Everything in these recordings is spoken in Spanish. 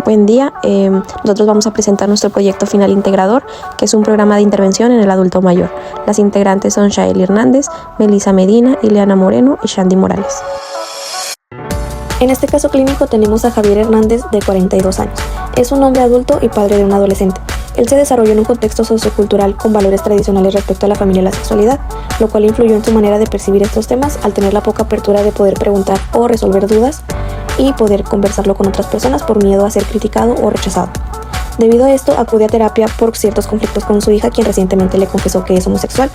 Buen día, nosotros vamos a presentar nuestro proyecto final integrador, que es un programa de intervención en el adulto mayor. Las integrantes son Shaeli Hernández, Melissa Medina, Ileana Moreno y Shandy Morales. En este caso clínico tenemos a Javier Hernández, de 42 años. Es un hombre adulto y padre de un adolescente. Él se desarrolló en un contexto sociocultural con valores tradicionales respecto a la familia y la sexualidad, lo cual influyó en su manera de percibir estos temas al tener la poca apertura de poder preguntar o resolver dudas y poder conversarlo con otras personas por miedo a ser criticado o rechazado. Debido a esto, acude a terapia por ciertos conflictos con su hija, quien recientemente le confesó que es homosexual.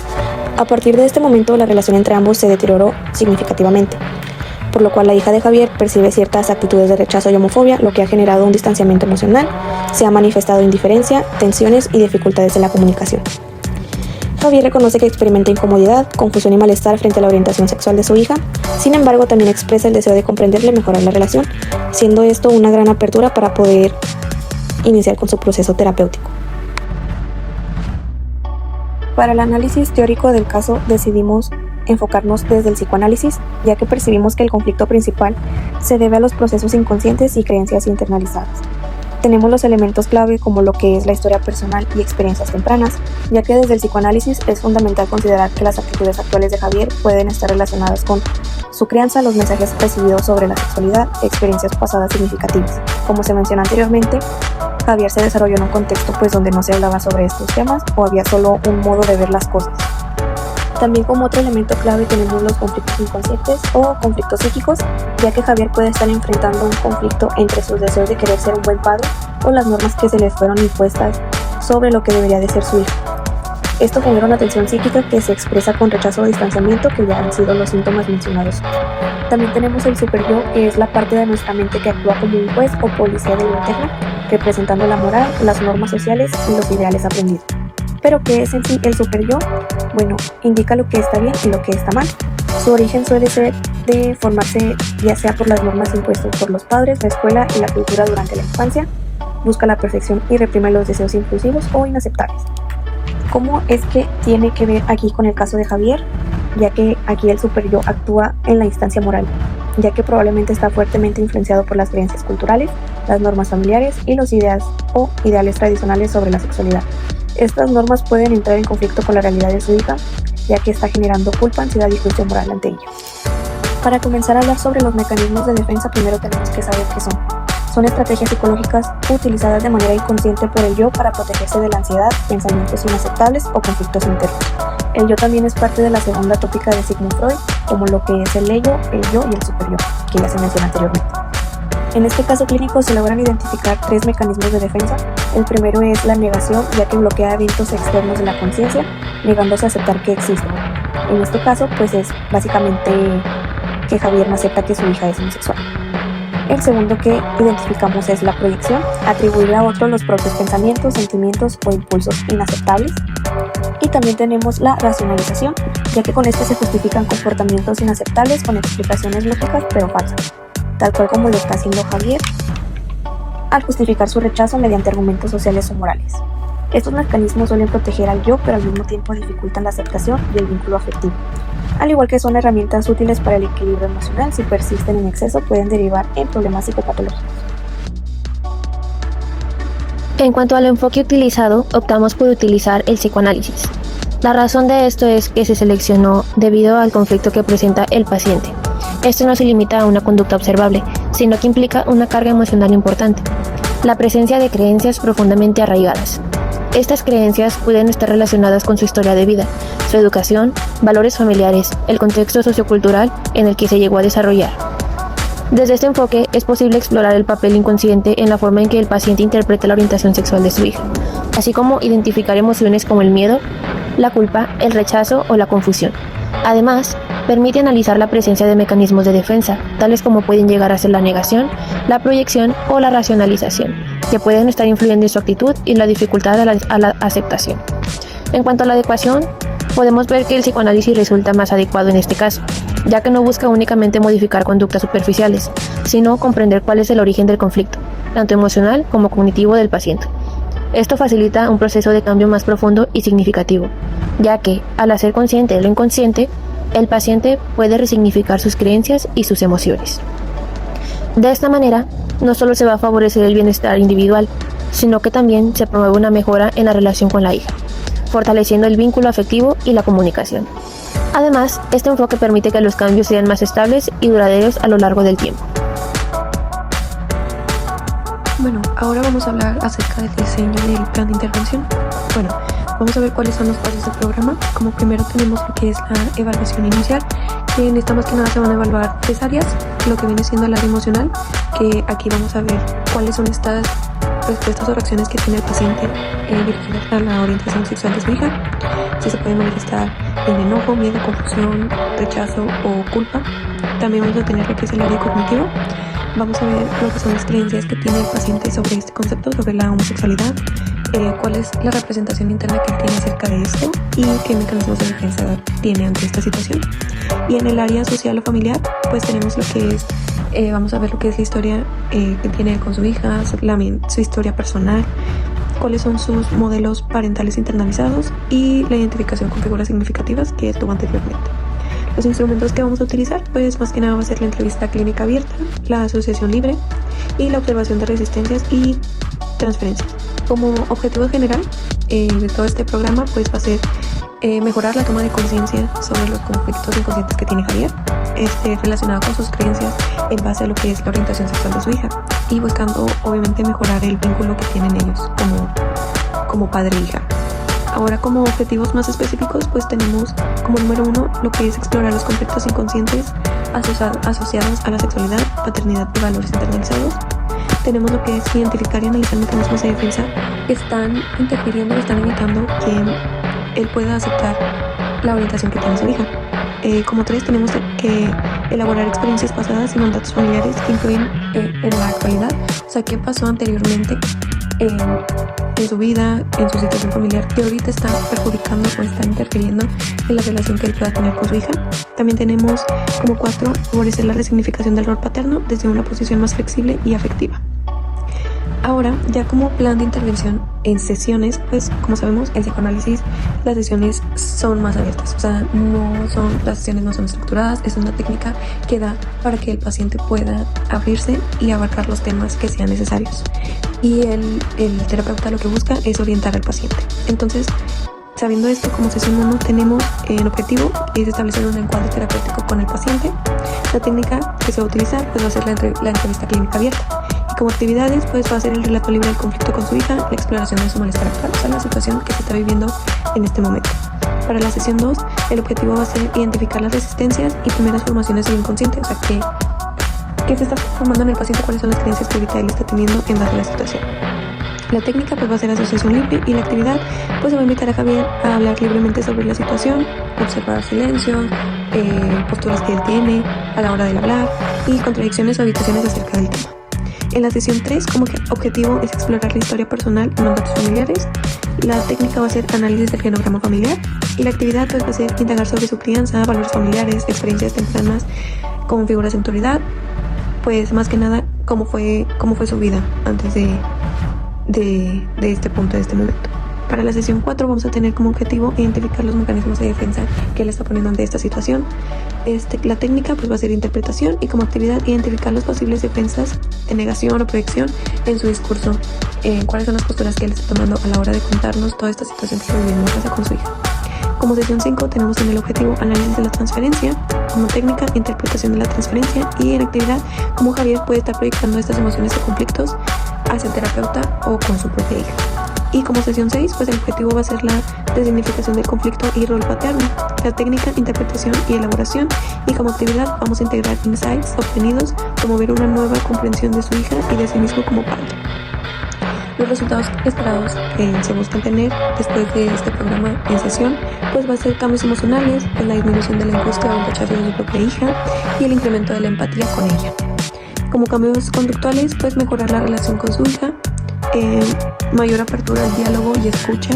A partir de este momento, la relación entre ambos se deterioró significativamente, por lo cual la hija de Javier percibe ciertas actitudes de rechazo y homofobia, lo que ha generado un distanciamiento emocional. Se ha manifestado indiferencia, tensiones y dificultades en la comunicación. Javier reconoce que experimenta incomodidad, confusión y malestar frente a la orientación sexual de su hija. Sin embargo, también expresa el deseo de comprenderle y mejorar la relación, siendo esto una gran apertura para poder iniciar con su proceso terapéutico. Para el análisis teórico del caso decidimos enfocarnos desde el psicoanálisis, ya que percibimos que el conflicto principal se debe a los procesos inconscientes y creencias internalizadas. Tenemos los elementos clave como lo que es la historia personal y experiencias tempranas, ya que desde el psicoanálisis es fundamental considerar que las actitudes actuales de Javier pueden estar relacionadas con su crianza, los mensajes recibidos sobre la sexualidad, experiencias pasadas significativas. Como se mencionó anteriormente, Javier se desarrolló en un contexto donde no se hablaba sobre estos temas o había solo un modo de ver las cosas. También como otro elemento clave tenemos los conflictos inconscientes o conflictos psíquicos, ya que Javier puede estar enfrentando un conflicto entre sus deseos de querer ser un buen padre o las normas que se les fueron impuestas sobre lo que debería de ser su hijo. Esto genera una tensión psíquica que se expresa con rechazo o distanciamiento, que ya han sido los síntomas mencionados. También tenemos el superyo, que es la parte de nuestra mente que actúa como un juez o policía de lo interno, representando la moral, las normas sociales y los ideales aprendidos. ¿Pero qué es en sí el superyo? Bueno, indica lo que está bien y lo que está mal. Su origen suele ser de formarse ya sea por las normas impuestas por los padres, la escuela y la cultura durante la infancia. Busca la perfección y reprime los deseos impulsivos o inaceptables. ¿Cómo es que tiene que ver aquí con el caso de Javier? Ya que aquí el superyo actúa en la instancia moral, ya que probablemente está fuertemente influenciado por las creencias culturales, las normas familiares y los ideas o ideales tradicionales sobre la sexualidad. Estas normas pueden entrar en conflicto con la realidad de su hija, ya que está generando culpa, ansiedad y juicio moral ante ella. Para comenzar a hablar sobre los mecanismos de defensa, primero tenemos que saber qué son. Son estrategias psicológicas utilizadas de manera inconsciente por el yo para protegerse de la ansiedad, pensamientos inaceptables o conflictos internos. El yo también es parte de la segunda tópica de Sigmund Freud, como lo que es el ello, el yo y el superyo, que ya se mencionó anteriormente. En este caso clínico se logran identificar 3 mecanismos de defensa. El primero es la negación, ya que bloquea eventos externos de la conciencia, negándose a aceptar que existen. En este caso, es básicamente que Javier no acepta que su hija es homosexual. El segundo que identificamos es la proyección, atribuir a otro los propios pensamientos, sentimientos o impulsos inaceptables. Y también tenemos la racionalización, ya que con este se justifican comportamientos inaceptables con explicaciones lógicas pero falsas, tal cual como lo está haciendo Javier al justificar su rechazo mediante argumentos sociales o morales. Estos mecanismos suelen proteger al yo, pero al mismo tiempo dificultan la aceptación y el vínculo afectivo. Al igual que son herramientas útiles para el equilibrio emocional, si persisten en exceso pueden derivar en problemas psicopatológicos. En cuanto al enfoque utilizado, optamos por utilizar el psicoanálisis. La razón de esto es que se seleccionó debido al conflicto que presenta el paciente. Esto no se limita a una conducta observable, sino que implica una carga emocional importante, la presencia de creencias profundamente arraigadas. Estas creencias pueden estar relacionadas con su historia de vida, su educación, valores familiares, el contexto sociocultural en el que se llegó a desarrollar. Desde este enfoque es posible explorar el papel inconsciente en la forma en que el paciente interpreta la orientación sexual de su hija, así como identificar emociones como el miedo, la culpa, el rechazo o la confusión. Además, permite analizar la presencia de mecanismos de defensa, tales como pueden llegar a ser la negación, la proyección o la racionalización, que pueden estar influyendo en su actitud y la dificultad a la aceptación. En cuanto a la adecuación, podemos ver que el psicoanálisis resulta más adecuado en este caso, ya que no busca únicamente modificar conductas superficiales, sino comprender cuál es el origen del conflicto, tanto emocional como cognitivo del paciente. Esto facilita un proceso de cambio más profundo y significativo, ya que, al hacer consciente de lo inconsciente, el paciente puede resignificar sus creencias y sus emociones. De esta manera, no solo se va a favorecer el bienestar individual, sino que también se promueve una mejora en la relación con la hija, fortaleciendo el vínculo afectivo y la comunicación. Además, este enfoque permite que los cambios sean más estables y duraderos a lo largo del tiempo. Bueno, ahora vamos a hablar acerca del diseño del plan de intervención. Bueno, vamos a ver cuáles son los pasos del programa. Como primero tenemos lo que es la evaluación inicial, que en esta más que nada se van a evaluar 3 áreas, lo que viene siendo el área emocional, que aquí vamos a ver cuáles son estas respuestas o reacciones que tiene el paciente dirigidas a la orientación sexual de su hija, si se puede manifestar en enojo, miedo, confusión, rechazo o culpa. También vamos a tener lo que es el área cognitiva. Vamos a ver lo que son las creencias que tiene el paciente sobre este concepto, sobre la homosexualidad, cuál es la representación interna que él tiene acerca de esto y qué mecanismos de defensa tiene ante esta situación. Y en el área social o familiar, pues tenemos lo que es, vamos a ver lo que es la historia que tiene él con su hija, su historia personal, cuáles son sus modelos parentales internalizados y la identificación con figuras significativas que tuvo anteriormente. Los instrumentos que vamos a utilizar, pues más que nada va a ser la entrevista clínica abierta, la asociación libre y la observación de resistencias y transferencias. Como objetivo general de todo este programa, pues va a ser mejorar la toma de conciencia sobre los conflictos inconscientes que tiene Javier, relacionado con sus creencias en base a lo que es la orientación sexual de su hija y buscando obviamente mejorar el vínculo que tienen ellos como padre e hija. Ahora, como objetivos más específicos, pues tenemos como número 1 lo que es explorar los conflictos inconscientes asociados a la sexualidad, paternidad y valores internalizados. Tenemos lo que es identificar y analizar mecanismos de defensa que están interfiriendo o están evitando que él pueda aceptar la orientación que tiene su hija. Como 3 tenemos que elaborar experiencias pasadas y mandatos familiares que influyen en la actualidad. O sea, qué pasó anteriormente en su vida, en su situación familiar, que ahorita está perjudicando o está interfiriendo en la relación que él pueda tener con su hija. También tenemos como 4, favorecer la resignificación del rol paterno desde una posición más flexible y afectiva. Ahora, ya como plan de intervención en sesiones, pues como sabemos, en psicoanálisis las sesiones son más abiertas, o sea, las sesiones no son estructuradas, es una técnica que da para que el paciente pueda abrirse y abarcar los temas que sean necesarios. Y el terapeuta lo que busca es orientar al paciente. Entonces, sabiendo esto, como sesión 1 tenemos el objetivo es establecer un encuadre terapéutico con el paciente. La técnica que se va a utilizar pues va a ser la entrevista clínica abierta. Y como actividades pues va a ser el relato libre del conflicto con su hija, la exploración de su malestar actual, o sea, la situación que se está viviendo en este momento. Para la sesión 2, el objetivo va a ser identificar las resistencias y primeras formaciones del inconsciente, o sea, qué se está formando en el paciente, cuáles son las creencias que ahorita él está teniendo en base a la situación. La técnica pues va a ser asociación libre y la actividad pues se va a invitar a Javier a hablar libremente sobre la situación, observar silencios, posturas que él tiene a la hora del hablar y contradicciones o habitaciones acerca del tema. En la sesión 3, como objetivo es explorar la historia personal y mandatos familiares. La técnica va a ser análisis del genograma familiar y la actividad pues va a ser indagar sobre su crianza, valores familiares, experiencias tempranas con figuras de autoridad, pues más que nada cómo fue su vida antes de este punto, de este momento. Para la sesión 4 vamos a tener como objetivo identificar los mecanismos de defensa que él está poniendo ante esta situación. La técnica pues va a ser interpretación y como actividad identificar las posibles defensas de negación o proyección en su discurso, cuáles son las posturas que él está tomando a la hora de contarnos toda esta situación que está viviendo en casa con su hija. Como sesión 5 tenemos en el objetivo análisis de la transferencia, como técnica interpretación de la transferencia y en actividad cómo Javier puede estar proyectando estas emociones o conflictos hacia el terapeuta o con su propia hija. Y como sesión 6, pues el objetivo va a ser la resignificación del conflicto y rol paterno, la técnica, interpretación y elaboración. Y como actividad vamos a integrar insights obtenidos, promover una nueva comprensión de su hija y de sí mismo como padre. Los resultados esperados que se buscan tener después de este programa en sesión, pues va a ser cambios emocionales, pues la disminución de la angustia o el rechazo de su propia hija y el incremento de la empatía con ella. Como cambios conductuales, pues mejorar la relación con su hija, mayor apertura al diálogo y escucha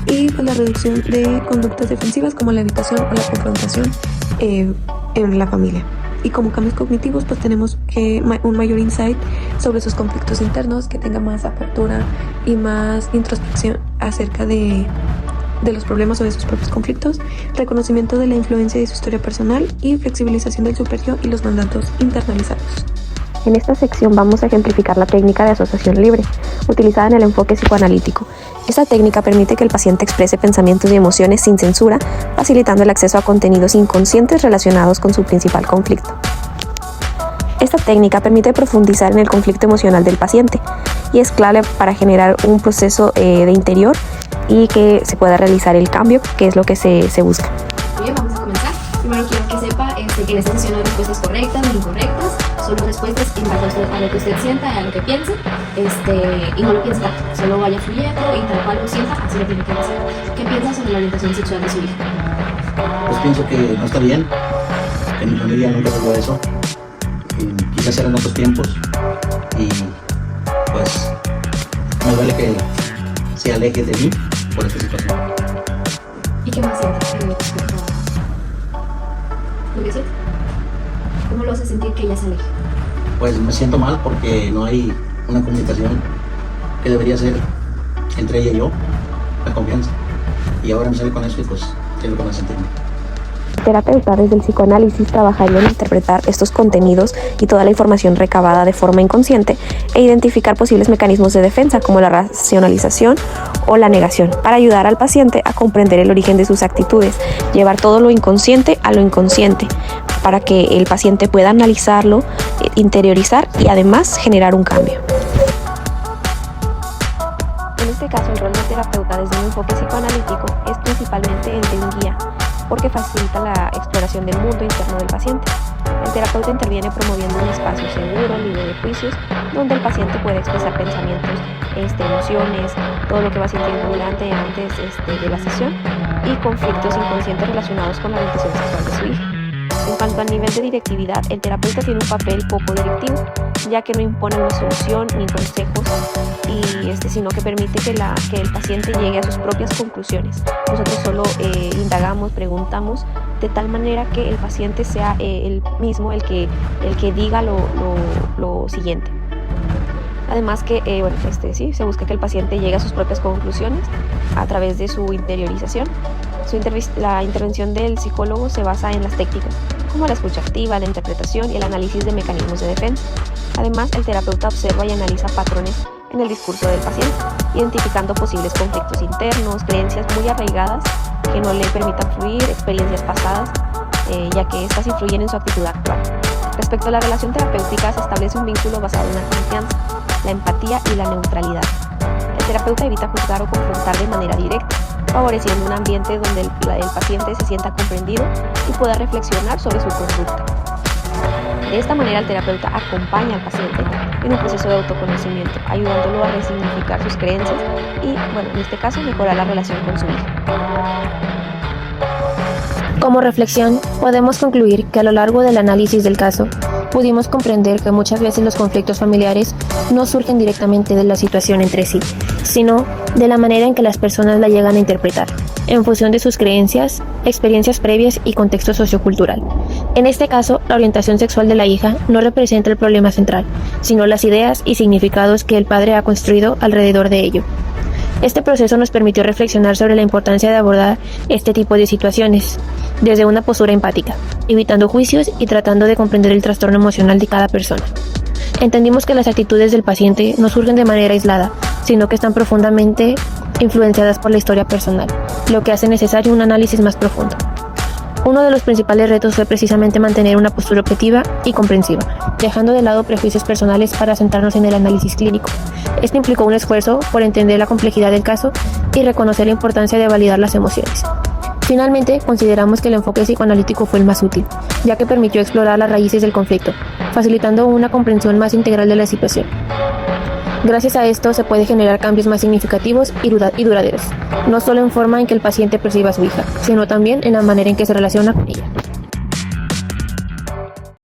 y pues la reducción de conductas defensivas como la evitación o la confrontación en la familia. Y como cambios cognitivos pues tenemos un mayor insight sobre sus conflictos internos, que tenga más apertura y más introspección acerca de los problemas o de sus propios conflictos, reconocimiento de la influencia de su historia personal y flexibilización del superior y los mandatos internalizados. En esta sección vamos a ejemplificar la técnica de asociación libre, utilizada en el enfoque psicoanalítico. Esta técnica permite que el paciente exprese pensamientos y emociones sin censura, facilitando el acceso a contenidos inconscientes relacionados con su principal conflicto. Esta técnica permite profundizar en el conflicto emocional del paciente y es clave para generar un proceso de interior y que se pueda realizar el cambio, que es lo que se busca. Bien, vamos a comenzar. Primero quiero que sepa que en esta sesión no hay respuestas correctas ni incorrectas, solo respuestas en base a lo que usted sienta, a lo que piense, y no lo piense tanto, solo vaya fluyendo y tal cual lo sienta, así lo tiene que hacer. ¿Qué piensa sobre la orientación sexual de su hija? Pues pienso que no está bien, que mi familia nunca se de eso, quizás eran otros tiempos y pues me duele que se aleje de mí por esta situación. ¿Y qué más siente respecto a lo que siente? ¿Cómo lo hace sentir que ella se aleje? Pues me siento mal porque no hay una comunicación que debería ser entre ella y yo, la confianza. Y ahora me sale con eso y pues es lo que me hace sentir mal. El terapeuta desde el psicoanálisis trabajaría en interpretar estos contenidos y toda la información recabada de forma inconsciente e identificar posibles mecanismos de defensa como la racionalización o la negación para ayudar al paciente a comprender el origen de sus actitudes, llevar todo lo inconsciente a lo inconsciente para que el paciente pueda analizarlo, interiorizar y además generar un cambio. En este caso, el rol del terapeuta desde un enfoque psicoanalítico es principalmente el de un guía, porque facilita la exploración del mundo interno del paciente. El terapeuta interviene promoviendo un espacio seguro, libre de juicios, donde el paciente puede expresar pensamientos, emociones, todo lo que va sintiendo durante y antes de la sesión y conflictos inconscientes relacionados con la orientación sexual de su hija. En cuanto al nivel de directividad, el terapeuta tiene un papel poco directivo, ya que no impone una solución ni consejos, sino que permite que el paciente llegue a sus propias conclusiones. Nosotros solo indagamos, preguntamos, de tal manera que el paciente sea él mismo el que diga lo siguiente. Además que se busca que el paciente llegue a sus propias conclusiones a través de su interiorización. La intervención del psicólogo se basa en las técnicas como la escucha activa, la interpretación y el análisis de mecanismos de defensa. Además, el terapeuta observa y analiza patrones en el discurso del paciente, identificando posibles conflictos internos, creencias muy arraigadas que no le permitan fluir, experiencias pasadas, ya que estas influyen en su actitud actual. Respecto a la relación terapéutica, se establece un vínculo basado en la confianza, la empatía y la neutralidad. El terapeuta evita juzgar o confrontar de manera directa, favoreciendo un ambiente donde el paciente se sienta comprendido y pueda reflexionar sobre su conducta. De esta manera, el terapeuta acompaña al paciente en un proceso de autoconocimiento, ayudándolo a resignificar sus creencias y, en este caso, mejorar la relación con su hija. Como reflexión, podemos concluir que a lo largo del análisis del caso, pudimos comprender que muchas veces los conflictos familiares no surgen directamente de la situación entre sí, sino de la manera en que las personas la llegan a interpretar, en función de sus creencias, experiencias previas y contexto sociocultural. En este caso, la orientación sexual de la hija no representa el problema central, sino las ideas y significados que el padre ha construido alrededor de ello. Este proceso nos permitió reflexionar sobre la importancia de abordar este tipo de situaciones desde una postura empática, evitando juicios y tratando de comprender el trastorno emocional de cada persona. Entendimos que las actitudes del paciente no surgen de manera aislada, sino que están profundamente influenciadas por la historia personal, lo que hace necesario un análisis más profundo. Uno de los principales retos fue precisamente mantener una postura objetiva y comprensiva, dejando de lado prejuicios personales para centrarnos en el análisis clínico. Esto implicó un esfuerzo por entender la complejidad del caso y reconocer la importancia de validar las emociones. Finalmente, consideramos que el enfoque psicoanalítico fue el más útil, ya que permitió explorar las raíces del conflicto, facilitando una comprensión más integral de la situación. Gracias a esto se puede generar cambios más significativos y duraderos, no solo en forma en que el paciente perciba a su hija, sino también en la manera en que se relaciona con ella.